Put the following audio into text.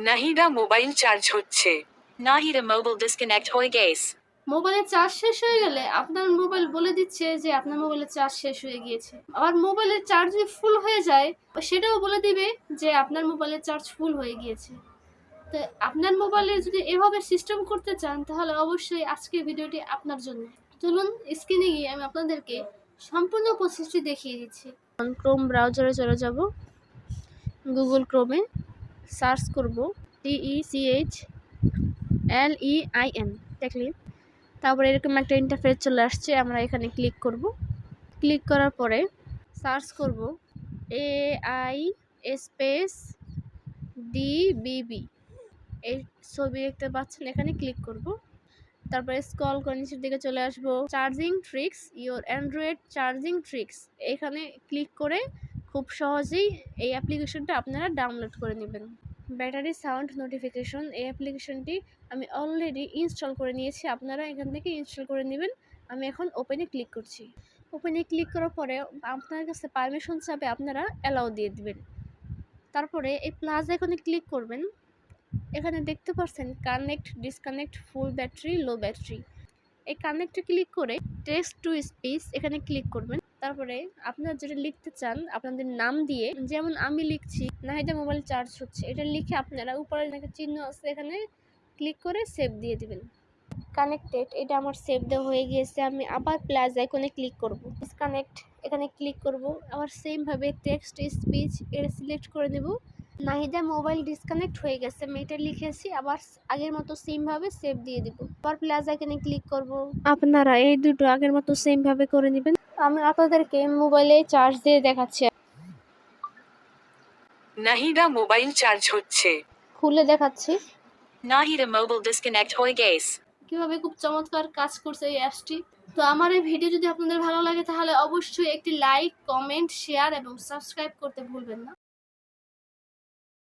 Nahida mobile charge হচ্ছে। Nahida mobile disconnect হয়ে গেছে। মোবাইলের চার্জ শেষ হয়ে গেলে আপনার মোবাইল বলে দিচ্ছে যে আপনার মোবাইলের চার্জ শেষ হয়ে গিয়েছে। আবার মোবাইলের চার্জ যদি ফুল হয়ে যায় সেটাও বলে দিবে যে আপনার মোবাইলের চার্জ ফুল হয়ে গিয়েছে। তো আপনার মোবাইলে যদি এভাবে সিস্টেম করতে চান তাহলে অবশ্যই আজকের ভিডিওটি আপনার জন্য। চলুন স্ক্রিনে গিয়ে আমি আপনাদেরকে সম্পূর্ণ প্রসেসটি দেখিয়ে দিচ্ছি। ক্রোম ব্রাউজারে চলে যাব, গুগল ক্রোমে সার্চ করব TECHLEIN দেখলে তারপরে এরকম একটা ইন্টারফেস চলে আসছে। আমরা এখানে ক্লিক করব। ক্লিক করার পরে সার্চ করব AI স্পেস DBB, এই ছবি দেখতে পাচ্ছেন, এখানে ক্লিক করব। তারপরে স্ক্রল করে নিচের দিকে চলে আসব, charging tricks your Android charging tricks, এখানে ক্লিক করে খুব সহজেই এই অ্যাপ্লিকেশনটা আপনারা ডাউনলোড করে নেবেন। ব্যাটারি সাউন্ড নোটিফিকেশন, এই অ্যাপ্লিকেশনটি আমি অলরেডি ইনস্টল করে নিয়েছি, আপনারা এখান থেকে ইনস্টল করে নেবেন। আমি এখন ওপেনে ক্লিক করছি। ওপেনে ক্লিক করার পরে আপনার কাছে পারমিশন চাবে, আপনারা অ্যালাউ দিয়ে দিবেন। তারপরে এই প্লাস আইকনে ক্লিক করবেন। এখানে দেখতে পাচ্ছেন কানেক্ট, ডিসকানেক্ট, ফুল ব্যাটারি, লো ব্যাটারি। এই কানেক্টে ক্লিক করে টেক্সট টু স্পিচ এখানে ক্লিক করবেন। তারপরে আপনারা যেটা লিখতে চান আপনাদের নাম দিয়ে, যেমন আমি লিখছি নাহিদা মোবাইল চার্জ হচ্ছে, এটা লিখে আপনারা উপরে একটা চিহ্ন আছে এখানে ক্লিক করে সেভ দিয়ে দিবেন। কানেক্টেড, এটা আমার সেভ দেওয়া হয়ে গিয়েছে। আমি আবার প্লাস আইকনে ক্লিক করব, ডিসকানেক্ট এখানে ক্লিক করব। আবার সেমভাবে টেক্সট স্পিচ এটা সিলেক্ট করে নেব। নাহিদা মোবাইল ডিসকানেক্ট হয়ে গেছে, আমি এটা লিখেছি, আবার আগের মতো সেম ভাবে সেভ দিয়ে দিব। আবার প্লাস আইকনে ক্লিক করব। আপনারা এই দুটো আগের মতো সেম ভাবে করে নেবেন। আমি আপনাদেরকে মোবাইলে চার্জ দিয়ে দেখাচ্ছি। নাহিদা মোবাইল চার্জ হচ্ছে। খুলে দেখাচ্ছি নাহিদা মোবাইল ডিসকানেক্ট হয়ে গেছে। কিভাবে খুব চমৎকার কাজ করছে এই অ্যাপসটি। তো আমার এই ভিডিও যদি আপনাদের ভালো লাগে তাহলে অবশ্যই একটি লাইক, কমেন্ট, শেয়ার এবং সাবস্ক্রাইব করতে ভুলবেন না।